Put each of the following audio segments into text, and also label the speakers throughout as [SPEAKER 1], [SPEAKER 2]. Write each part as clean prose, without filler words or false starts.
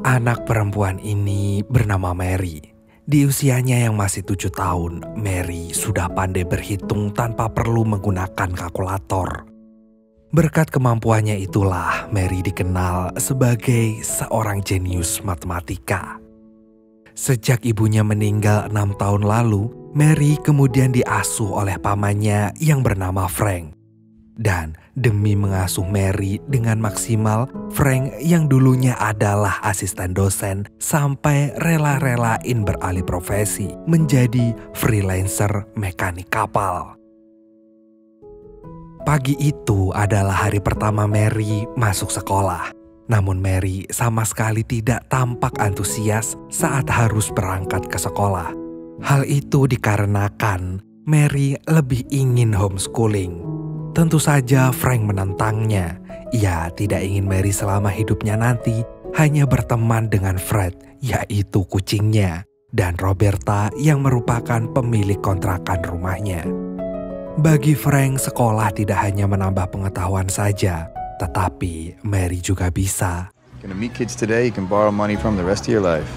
[SPEAKER 1] Anak perempuan ini bernama Mary. Di usianya yang masih 7 tahun, Mary sudah pandai berhitung tanpa perlu menggunakan kalkulator. Berkat kemampuannya itulah Mary dikenal sebagai seorang jenius matematika. Sejak ibunya meninggal 6 tahun lalu, Mary kemudian diasuh oleh pamannya yang bernama Frank. Dan demi mengasuh Mary dengan maksimal, Frank yang dulunya adalah asisten dosen sampai rela-relain beralih profesi menjadi freelancer mekanik kapal. Pagi itu adalah hari pertama Mary masuk sekolah. Namun Mary sama sekali tidak tampak antusias saat harus berangkat ke sekolah. Hal itu dikarenakan Mary lebih ingin homeschooling. Tentu saja Frank menentangnya. Ia tidak ingin Mary selama hidupnya nanti hanya berteman dengan Fred, yaitu kucingnya, dan Roberta yang merupakan pemilik kontrakan rumahnya. Bagi Frank, sekolah tidak hanya menambah pengetahuan saja, tetapi Mary juga bisa.
[SPEAKER 2] Gonna meet kids today you can borrow money from the rest of your life.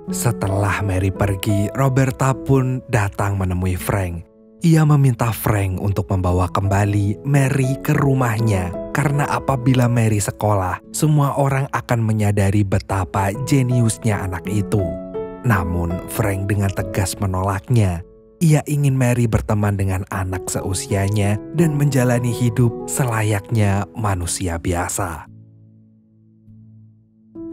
[SPEAKER 1] Setelah Mary pergi, Roberta pun datang menemui Frank. Ia meminta Frank untuk membawa kembali Mary ke rumahnya karena apabila Mary sekolah, semua orang akan menyadari betapa jeniusnya anak itu. Namun Frank dengan tegas menolaknya. Ia ingin Mary berteman dengan anak seusianya dan menjalani hidup selayaknya manusia biasa.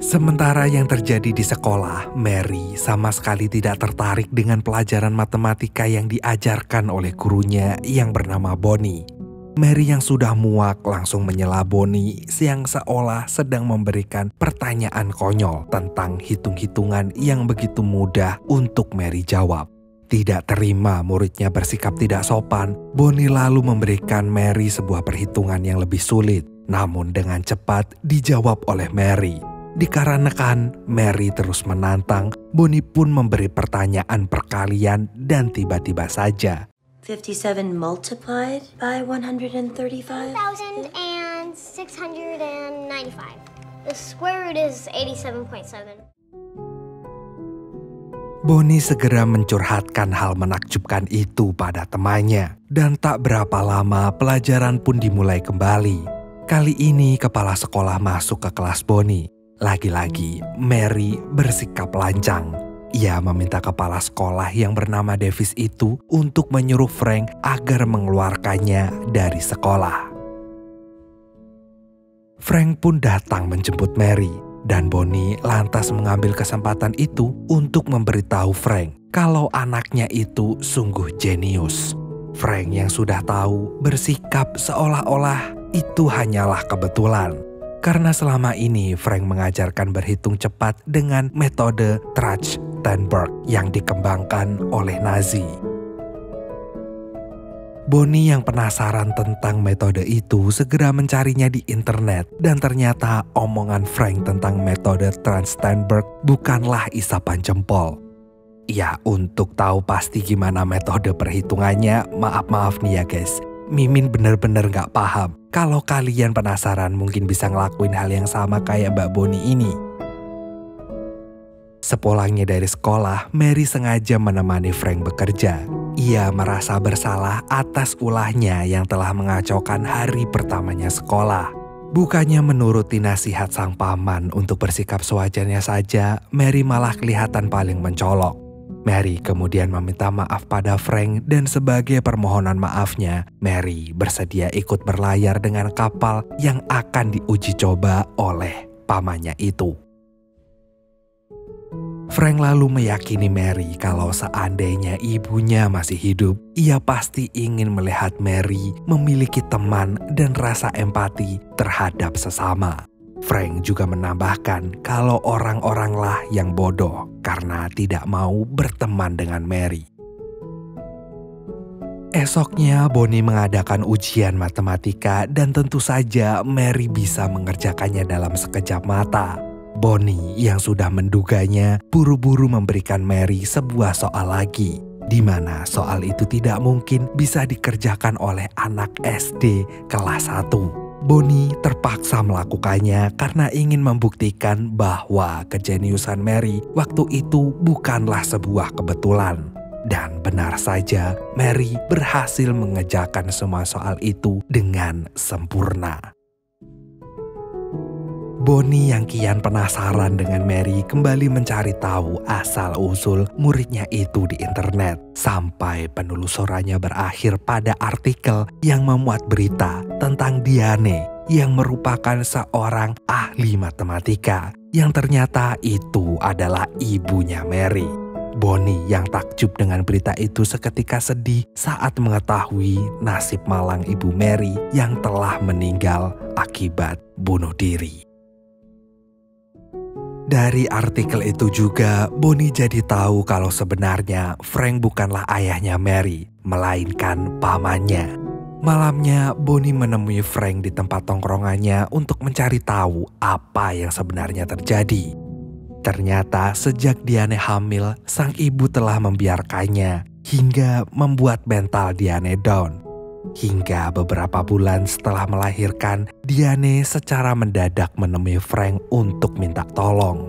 [SPEAKER 1] Sementara yang terjadi di sekolah, Mary sama sekali tidak tertarik dengan pelajaran matematika yang diajarkan oleh gurunya yang bernama Bonnie. Mary yang sudah muak langsung menyela Bonnie yang seolah sedang memberikan pertanyaan konyol tentang hitung-hitungan yang begitu mudah untuk Mary jawab. Tidak terima muridnya bersikap tidak sopan, Bonnie lalu memberikan Mary sebuah perhitungan yang lebih sulit. Namun dengan cepat dijawab oleh Mary. Dikarenakan Mary terus menantang, Bonnie pun memberi pertanyaan perkalian dan tiba-tiba saja.
[SPEAKER 3] 57 multiplied by 135?
[SPEAKER 4] 1,695. The square root is 87.7.
[SPEAKER 1] Bonnie segera mencurhatkan hal menakjubkan itu pada temannya. Dan tak berapa lama pelajaran pun dimulai kembali. Kali ini kepala sekolah masuk ke kelas Bonnie. Lagi-lagi Mary bersikap lancang. Ia meminta kepala sekolah yang bernama Davis itu untuk menyuruh Frank agar mengeluarkannya dari sekolah. Frank pun datang menjemput Mary. Dan Bonnie lantas mengambil kesempatan itu untuk memberitahu Frank kalau anaknya itu sungguh jenius. Frank yang sudah tahu bersikap seolah-olah itu hanyalah kebetulan. Karena selama ini Frank mengajarkan berhitung cepat dengan metode Trach-Tenberg yang dikembangkan oleh Nazi. Bonnie yang penasaran tentang metode itu segera mencarinya di internet dan ternyata omongan Frank tentang metode Trach-Tenberg bukanlah isapan jempol. Ya, untuk tahu pasti gimana metode perhitungannya, maaf nih ya guys. Mimin bener-bener gak paham. Kalau kalian penasaran mungkin bisa ngelakuin hal yang sama kayak Mbak Bonnie ini. Sepulangnya dari sekolah, Mary sengaja menemani Frank bekerja. Ia merasa bersalah atas ulahnya yang telah mengacaukan hari pertamanya sekolah. Bukannya menuruti nasihat sang paman untuk bersikap sewajarnya saja, Mary malah kelihatan paling mencolok. Mary kemudian meminta maaf pada Frank dan sebagai permohonan maafnya, Mary bersedia ikut berlayar dengan kapal yang akan diuji coba oleh pamannya itu. Frank lalu meyakini Mary kalau seandainya ibunya masih hidup, ia pasti ingin melihat Mary memiliki teman dan rasa empati terhadap sesama. Frank juga menambahkan kalau orang-oranglah yang bodoh karena tidak mau berteman dengan Mary. Esoknya Bonnie mengadakan ujian matematika dan tentu saja Mary bisa mengerjakannya dalam sekejap mata. Bonnie yang sudah menduganya buru-buru memberikan Mary sebuah soal lagi. di mana soal itu tidak mungkin bisa dikerjakan oleh anak SD kelas 1. Bonnie terpaksa melakukannya karena ingin membuktikan bahwa kejeniusan Mary waktu itu bukanlah sebuah kebetulan. Dan benar saja, Mary berhasil mengerjakan semua soal itu dengan sempurna. Bonnie yang kian penasaran dengan Mary kembali mencari tahu asal-usul muridnya itu di internet. Sampai penelusurannya berakhir pada artikel yang memuat berita tentang Diane yang merupakan seorang ahli matematika yang ternyata itu adalah ibunya Mary. Bonnie yang takjub dengan berita itu seketika sedih saat mengetahui nasib malang ibu Mary yang telah meninggal akibat bunuh diri. Dari artikel itu juga, Bonnie jadi tahu kalau sebenarnya Frank bukanlah ayahnya Mary, melainkan pamannya. Malamnya, Bonnie menemui Frank di tempat tongkrongannya untuk mencari tahu apa yang sebenarnya terjadi. Ternyata sejak Diane hamil, sang ibu telah membiarkannya hingga membuat mental Diane down. Hingga beberapa bulan setelah melahirkan, Diane secara mendadak menemui Frank untuk minta tolong.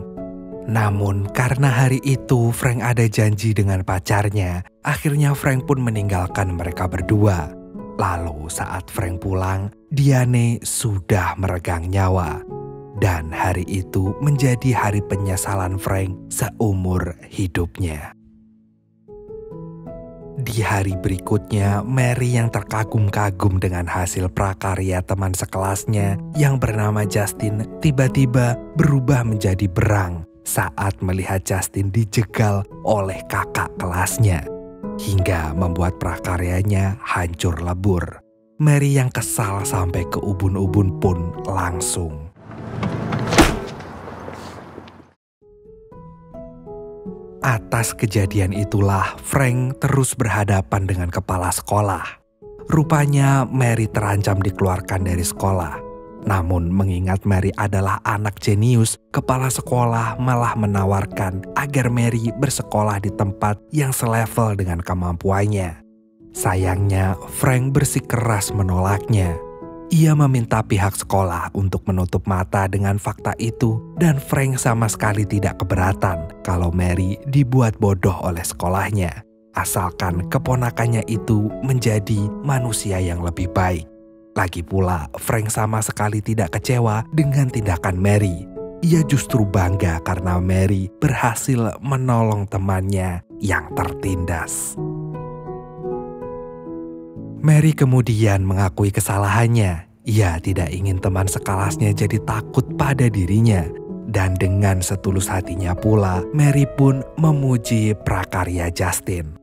[SPEAKER 1] Namun karena hari itu Frank ada janji dengan pacarnya, akhirnya Frank pun meninggalkan mereka berdua. Lalu saat Frank pulang, Diane sudah meregang nyawa. Dan hari itu menjadi hari penyesalan Frank seumur hidupnya. Di hari berikutnya, Mary yang terkagum-kagum dengan hasil prakarya teman sekelasnya yang bernama Justin tiba-tiba berubah menjadi berang saat melihat Justin dijegal oleh kakak kelasnya, hingga membuat prakaryanya hancur lebur. Mary yang kesal sampai ke ubun-ubun pun langsung. Atas kejadian itulah Frank terus berhadapan dengan kepala sekolah. Rupanya Mary terancam dikeluarkan dari sekolah. Namun mengingat Mary adalah anak jenius, kepala sekolah malah menawarkan agar Mary bersekolah di tempat yang selevel dengan kemampuannya. Sayangnya Frank bersikeras menolaknya. Ia meminta pihak sekolah untuk menutup mata dengan fakta itu dan Frank sama sekali tidak keberatan kalau Mary dibuat bodoh oleh sekolahnya, asalkan keponakannya itu menjadi manusia yang lebih baik. Lagi pula, Frank sama sekali tidak kecewa dengan tindakan Mary. Ia justru bangga karena Mary berhasil menolong temannya yang tertindas. Mary kemudian mengakui kesalahannya. Ia tidak ingin teman sekelasnya jadi takut pada dirinya. Dan dengan setulus hatinya pula, Mary pun memuji prakarya Justin.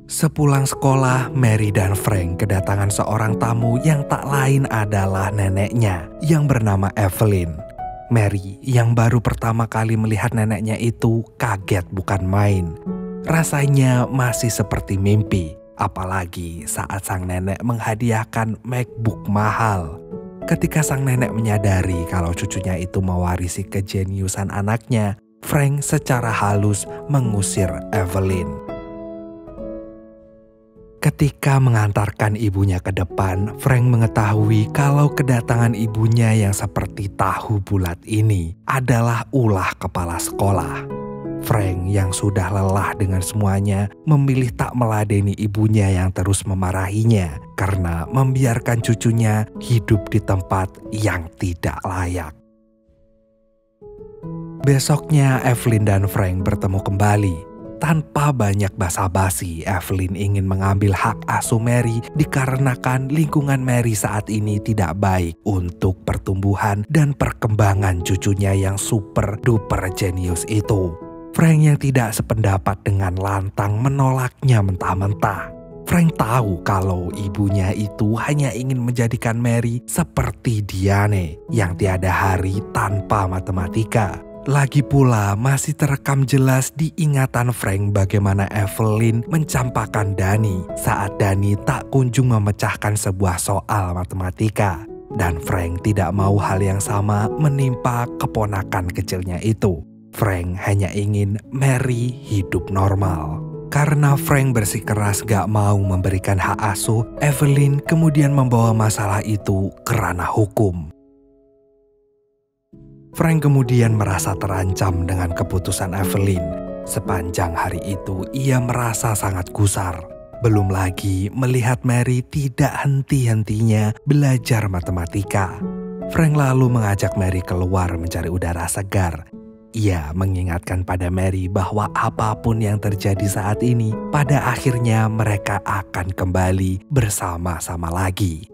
[SPEAKER 1] Sepulang sekolah, Mary dan Frank kedatangan seorang tamu yang tak lain adalah neneknya yang bernama Evelyn. Mary yang baru pertama kali melihat neneknya itu kaget bukan main. Rasanya masih seperti mimpi. Apalagi saat sang nenek menghadiahkan MacBook mahal. Ketika sang nenek menyadari kalau cucunya itu mewarisi kejeniusan anaknya, Frank secara halus mengusir Evelyn. Ketika mengantarkan ibunya ke depan, Frank mengetahui kalau kedatangan ibunya yang seperti tahu bulat ini adalah ulah kepala sekolah. Frank yang sudah lelah dengan semuanya memilih tak meladeni ibunya yang terus memarahinya karena membiarkan cucunya hidup di tempat yang tidak layak. Besoknya Evelyn dan Frank bertemu kembali. Tanpa banyak basa-basi, Evelyn ingin mengambil hak asuh Mary dikarenakan lingkungan Mary saat ini tidak baik untuk pertumbuhan dan perkembangan cucunya yang super duper jenius itu. Frank yang tidak sependapat dengan lantang menolaknya mentah-mentah. Frank tahu kalau ibunya itu hanya ingin menjadikan Mary seperti Diane yang tiada hari tanpa matematika. Lagi pula masih terekam jelas di ingatan Frank bagaimana Evelyn mencampakkan Danny saat Danny tak kunjung memecahkan sebuah soal matematika. Dan Frank tidak mau hal yang sama menimpa keponakan kecilnya itu. Frank hanya ingin Mary hidup normal. Karena Frank bersikeras gak mau memberikan hak asuh, Evelyn kemudian membawa masalah itu ke ranah hukum. Frank kemudian merasa terancam dengan keputusan Evelyn. Sepanjang hari itu ia merasa sangat gusar. Belum lagi melihat Mary tidak henti-hentinya belajar matematika. Frank lalu mengajak Mary keluar mencari udara segar. Ia mengingatkan pada Mary bahwa apapun yang terjadi saat ini, pada akhirnya mereka akan kembali bersama-sama lagi.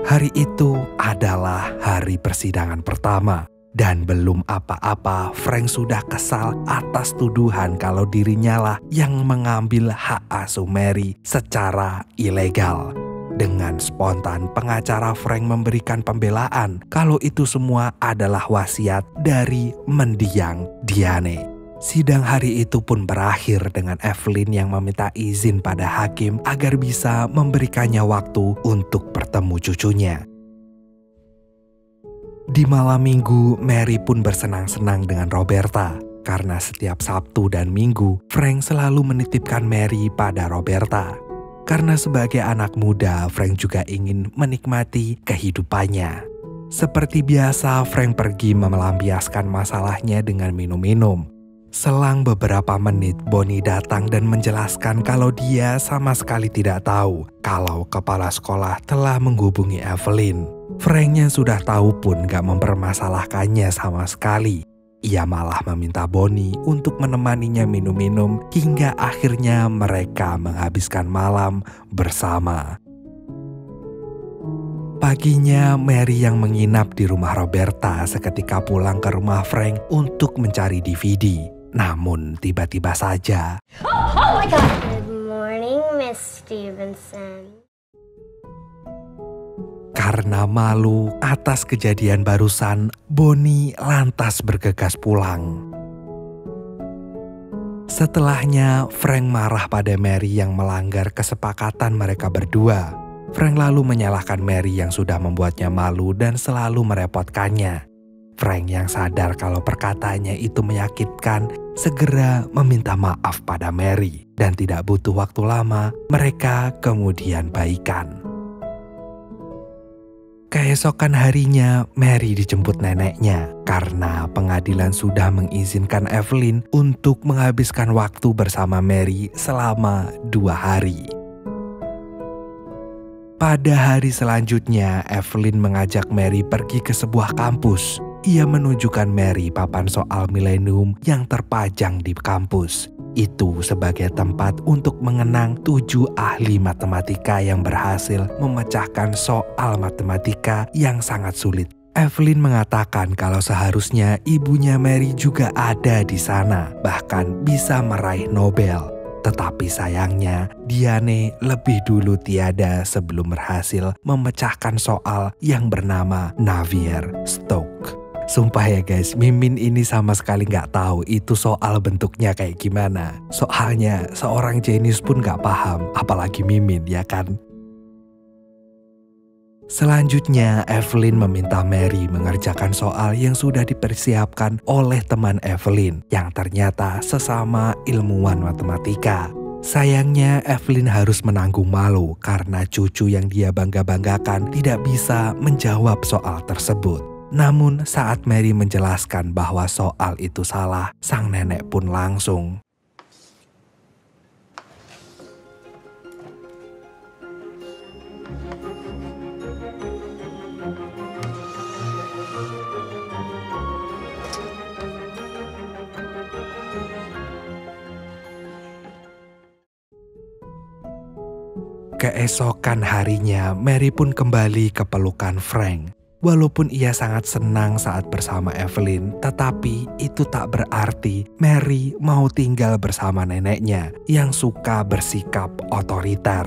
[SPEAKER 1] Hari itu adalah hari persidangan pertama. Dan belum apa-apa, Frank sudah kesal atas tuduhan kalau dirinya lah yang mengambil hak asuh Mary secara ilegal. Dengan spontan, pengacara Frank memberikan pembelaan kalau itu semua adalah wasiat dari mendiang Diane. Sidang hari itu pun berakhir dengan Evelyn yang meminta izin pada hakim agar bisa memberikannya waktu untuk bertemu cucunya. Di malam minggu, Mary pun bersenang-senang dengan Roberta. Karena setiap Sabtu dan Minggu, Frank selalu menitipkan Mary pada Roberta. Karena sebagai anak muda, Frank juga ingin menikmati kehidupannya. Seperti biasa, Frank pergi melampiaskan masalahnya dengan minum-minum. Selang beberapa menit, Bonnie datang dan menjelaskan kalau dia sama sekali tidak tahu kalau kepala sekolah telah menghubungi Evelyn. Franknya sudah tahu pun gak mempermasalahkannya sama sekali. Ia malah meminta Bonnie untuk menemaninya minum-minum hingga akhirnya mereka menghabiskan malam bersama. Paginya, Mary yang menginap di rumah Roberta seketika pulang ke rumah Frank untuk mencari DVD. Namun tiba-tiba saja,
[SPEAKER 4] Oh my God! Good morning, Miss Stevenson.
[SPEAKER 1] Karena malu atas kejadian barusan, Bonnie lantas bergegas pulang. Setelahnya, Frank marah pada Mary yang melanggar kesepakatan mereka berdua. Frank lalu menyalahkan Mary yang sudah membuatnya malu dan selalu merepotkannya. Frank yang sadar kalau perkataannya itu menyakitkan, segera meminta maaf pada Mary. Dan tidak butuh waktu lama, mereka kemudian baikan. Keesokan harinya, Mary dijemput neneknya karena pengadilan sudah mengizinkan Evelyn untuk menghabiskan waktu bersama Mary selama 2 hari. Pada hari selanjutnya, Evelyn mengajak Mary pergi ke sebuah kampus. Ia menunjukkan Mary papan soal milenium yang terpajang di kampus. Itu sebagai tempat untuk mengenang 7 ahli matematika yang berhasil memecahkan soal matematika yang sangat sulit. Evelyn mengatakan kalau seharusnya ibunya Mary juga ada di sana, bahkan bisa meraih Nobel. Tetapi sayangnya, Diane lebih dulu tiada sebelum berhasil memecahkan soal yang bernama Navier-Stokes. Sumpah ya guys, Mimin ini sama sekali gak tahu itu soal bentuknya kayak gimana. Soalnya seorang jenius pun gak paham, apalagi Mimin ya kan. Selanjutnya, Evelyn meminta Mary mengerjakan soal yang sudah dipersiapkan oleh teman Evelyn yang ternyata sesama ilmuwan matematika. Sayangnya, Evelyn harus menanggung malu karena cucu yang dia bangga-banggakan tidak bisa menjawab soal tersebut. Namun saat Mary menjelaskan bahwa soal itu salah, sang nenek pun langsung, Keesokan harinya, Mary pun kembali ke pelukan Frank. Walaupun ia sangat senang saat bersama Evelyn, tetapi itu tak berarti Mary mau tinggal bersama neneknya yang suka bersikap otoriter.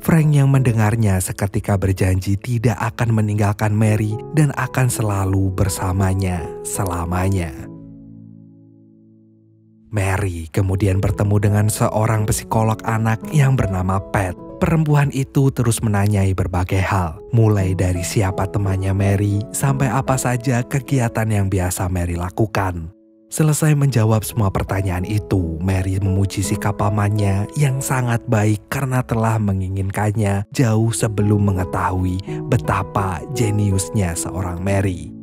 [SPEAKER 1] Frank yang mendengarnya seketika berjanji tidak akan meninggalkan Mary dan akan selalu bersamanya selamanya. Mary kemudian bertemu dengan seorang psikolog anak yang bernama Pat. Perempuan itu terus menanyai berbagai hal, mulai dari siapa temannya Mary sampai apa saja kegiatan yang biasa Mary lakukan. Selesai menjawab semua pertanyaan itu, Mary memuji sikap pamannya yang sangat baik karena telah menginginkannya jauh sebelum mengetahui betapa jeniusnya seorang Mary.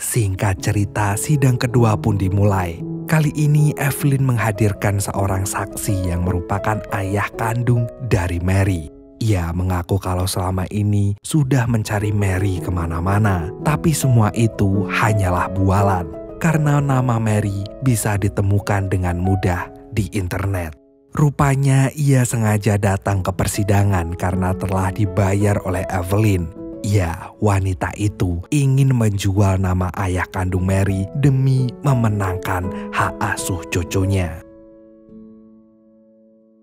[SPEAKER 1] Singkat cerita, sidang kedua pun dimulai. Kali ini Evelyn menghadirkan seorang saksi yang merupakan ayah kandung dari Mary. Ia mengaku kalau selama ini sudah mencari Mary kemana-mana, tapi semua itu hanyalah bualan karena nama Mary bisa ditemukan dengan mudah di internet. Rupanya ia sengaja datang ke persidangan karena telah dibayar oleh Evelyn. Ya, wanita itu ingin menjual nama ayah kandung Mary demi memenangkan hak asuh cucunya.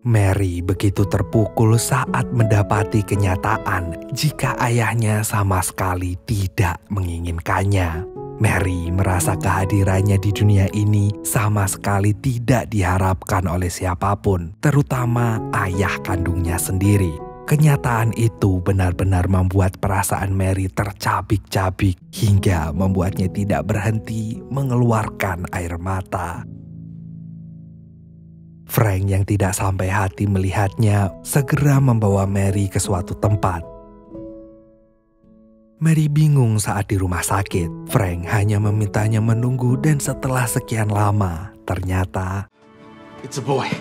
[SPEAKER 1] Mary begitu terpukul saat mendapati kenyataan jika ayahnya sama sekali tidak menginginkannya. Mary merasa kehadirannya di dunia ini sama sekali tidak diharapkan oleh siapapun, terutama ayah kandungnya sendiri. Kenyataan itu benar-benar membuat perasaan Mary tercabik-cabik hingga membuatnya tidak berhenti mengeluarkan air mata. Frank yang tidak sampai hati melihatnya segera membawa Mary ke suatu tempat. Mary bingung saat di rumah sakit. Frank hanya memintanya menunggu dan setelah sekian lama, ternyata
[SPEAKER 5] It's a boy.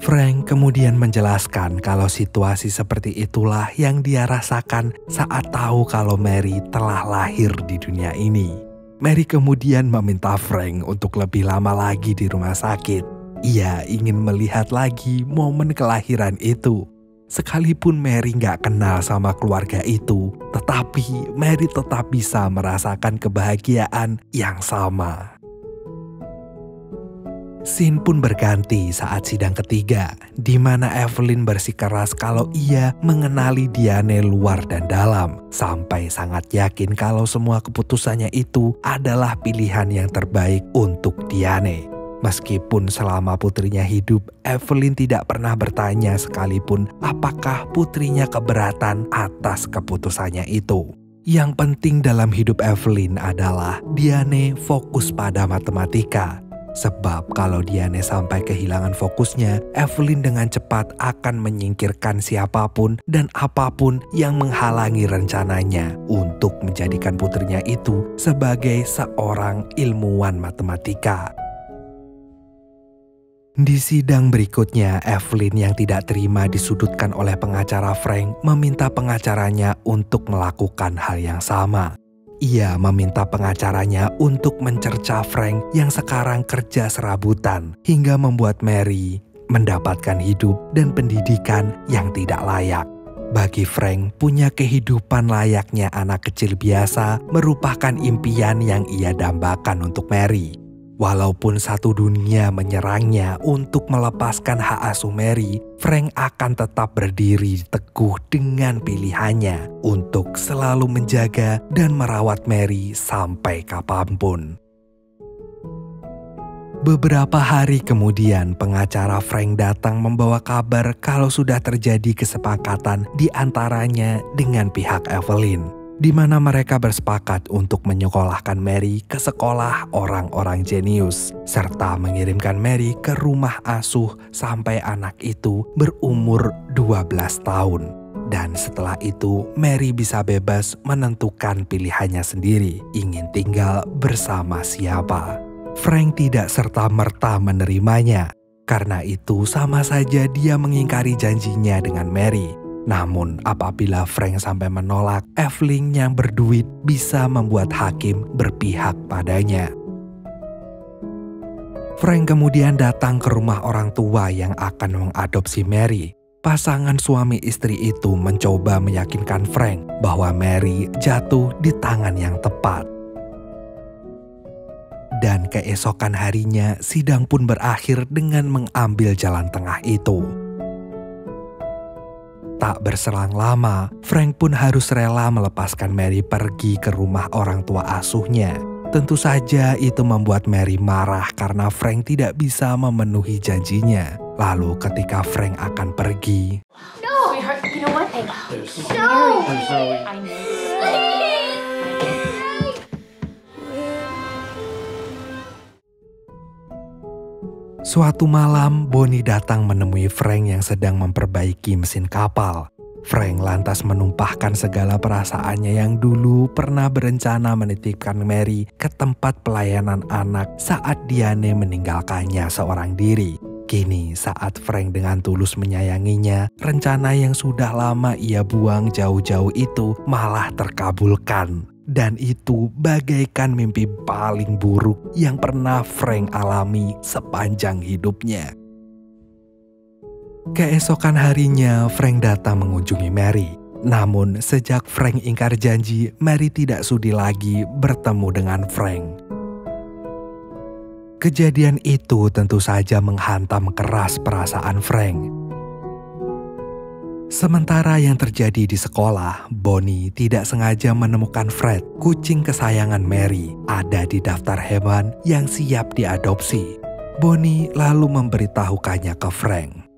[SPEAKER 1] Frank kemudian menjelaskan kalau situasi seperti itulah yang dia rasakan saat tahu kalau Mary telah lahir di dunia ini. Mary kemudian meminta Frank untuk lebih lama lagi di rumah sakit. Ia ingin melihat lagi momen kelahiran itu. Sekalipun Mary gak kenal sama keluarga itu, tetapi Mary tetap bisa merasakan kebahagiaan yang sama. Scene pun berganti saat sidang ketiga, di mana Evelyn bersikeras kalau ia mengenali Diane luar dan dalam, sampai sangat yakin kalau semua keputusannya itu adalah pilihan yang terbaik untuk Diane. Meskipun selama putrinya hidup, Evelyn tidak pernah bertanya sekalipun apakah putrinya keberatan atas keputusannya itu. Yang penting dalam hidup Evelyn adalah Diane fokus pada matematika. Sebab kalau Diane sampai kehilangan fokusnya, Evelyn dengan cepat akan menyingkirkan siapapun dan apapun yang menghalangi rencananya untuk menjadikan putrinya itu sebagai seorang ilmuwan matematika. Di sidang berikutnya, Evelyn yang tidak terima disudutkan oleh pengacara Frank meminta pengacaranya untuk melakukan hal yang sama. Ia meminta pengacaranya untuk mencerca Frank yang sekarang kerja serabutan hingga membuat Mary mendapatkan hidup dan pendidikan yang tidak layak. Bagi Frank, punya kehidupan layaknya anak kecil biasa merupakan impian yang ia dambakan untuk Mary. Walaupun satu dunia menyerangnya untuk melepaskan hak asuh Mary, Frank akan tetap berdiri teguh dengan pilihannya untuk selalu menjaga dan merawat Mary sampai kapanpun. Beberapa hari kemudian, pengacara Frank datang membawa kabar kalau sudah terjadi kesepakatan di antaranya dengan pihak Evelyn, di mana mereka bersepakat untuk menyekolahkan Mary ke sekolah orang-orang jenius, serta mengirimkan Mary ke rumah asuh sampai anak itu berumur 12 tahun. Dan setelah itu, Mary bisa bebas menentukan pilihannya sendiri, ingin tinggal bersama siapa. Frank tidak serta-merta menerimanya, karena itu sama saja dia mengingkari janjinya dengan Mary. Namun apabila Frank sampai menolak, Evelyn yang berduit bisa membuat hakim berpihak padanya. Frank kemudian datang ke rumah orang tua yang akan mengadopsi Mary. Pasangan suami istri itu mencoba meyakinkan Frank bahwa Mary jatuh di tangan yang tepat. Dan keesokan harinya sidang pun berakhir dengan mengambil jalan tengah itu. Tak berselang lama, Frank pun harus rela melepaskan Mary pergi ke rumah orang tua asuhnya. Tentu saja itu membuat Mary marah karena Frank tidak bisa memenuhi janjinya. Lalu ketika Frank akan pergi,
[SPEAKER 4] No!
[SPEAKER 5] Sweetheart, you know what? Hey,
[SPEAKER 4] No!
[SPEAKER 5] I know.
[SPEAKER 1] suatu malam Bonnie datang menemui Frank yang sedang memperbaiki mesin kapal. Frank lantas menumpahkan segala perasaannya yang dulu pernah berencana menitipkan Mary ke tempat pelayanan anak saat Diane meninggalkannya seorang diri. Kini saat Frank dengan tulus menyayanginya, rencana yang sudah lama ia buang jauh-jauh itu malah terkabulkan. Dan itu bagaikan mimpi paling buruk yang pernah Frank alami sepanjang hidupnya. Keesokan harinya, Frank datang mengunjungi Mary. Namun, sejak Frank ingkar janji, Mary tidak sudi lagi bertemu dengan Frank. Kejadian itu tentu saja menghantam keras perasaan Frank. Sementara yang terjadi di sekolah, Bonnie tidak sengaja menemukan Fred, kucing kesayangan Mary, ada di daftar hewan yang siap diadopsi. Bonnie lalu memberitahukannya ke Frank.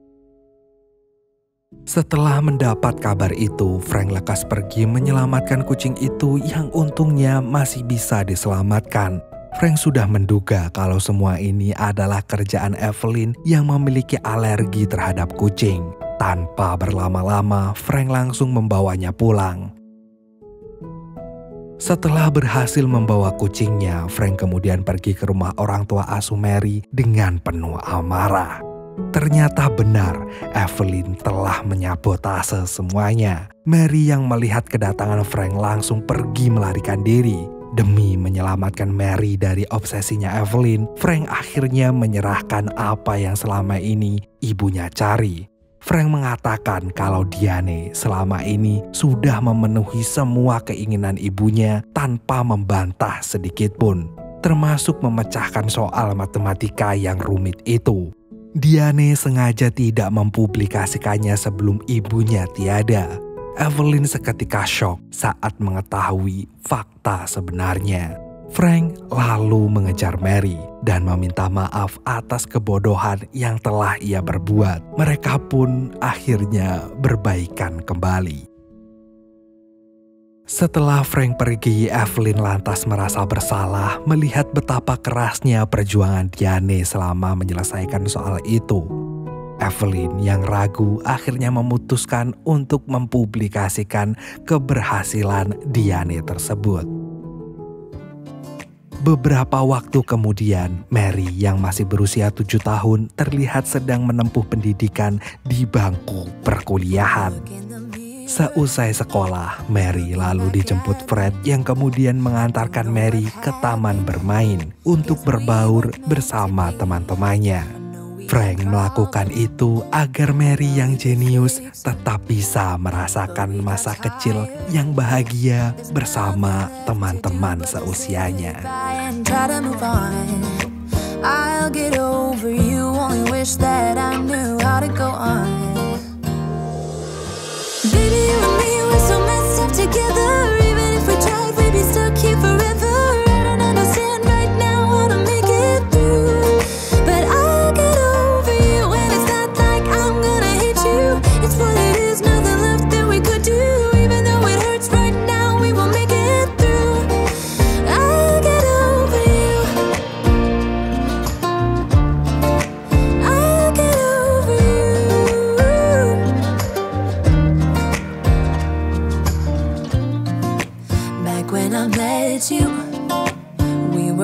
[SPEAKER 1] Setelah mendapat kabar itu, Frank lekas pergi menyelamatkan kucing itu yang untungnya masih bisa diselamatkan. Frank sudah menduga kalau semua ini adalah kerjaan Evelyn yang memiliki alergi terhadap kucing. Tanpa berlama-lama, Frank langsung membawanya pulang. Setelah berhasil membawa kucingnya, Frank kemudian pergi ke rumah orang tua asuh Mary dengan penuh amarah. Ternyata benar, Evelyn telah menyabotase semuanya. Mary yang melihat kedatangan Frank langsung pergi melarikan diri. Demi menyelamatkan Mary dari obsesinya Evelyn, Frank akhirnya menyerahkan apa yang selama ini ibunya cari. Frank mengatakan kalau Diane selama ini sudah memenuhi semua keinginan ibunya tanpa membantah sedikit pun, termasuk memecahkan soal matematika yang rumit itu. Diane sengaja tidak mempublikasikannya sebelum ibunya tiada. Evelyn seketika syok saat mengetahui fakta sebenarnya. Frank lalu mengejar Mary dan meminta maaf atas kebodohan yang telah ia perbuat. Mereka pun akhirnya berbaikan kembali. Setelah Frank pergi, Evelyn lantas merasa bersalah melihat betapa kerasnya perjuangan Diane selama menyelesaikan soal itu. Evelyn yang ragu akhirnya memutuskan untuk mempublikasikan keberhasilan Diane tersebut. Beberapa waktu kemudian, Mary yang masih berusia 7 tahun terlihat sedang menempuh pendidikan di bangku perkuliahan. Seusai sekolah, Mary lalu dijemput Fred yang kemudian mengantarkan Mary ke taman bermain untuk berbaur bersama teman-temannya. Frank melakukan itu agar Mary yang jenius tetap bisa merasakan masa kecil yang bahagia bersama teman-teman seusianya.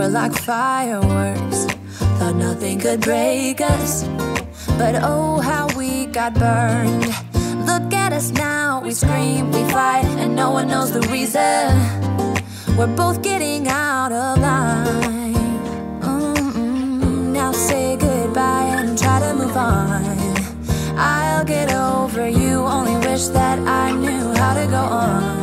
[SPEAKER 6] Like fireworks, thought nothing could break us, but oh how we got burned. Look at us now, we scream, we fight, and no one knows the reason. We're both getting out of line. Now say goodbye and try to move on. I'll get over you, only wish that I knew how to go on.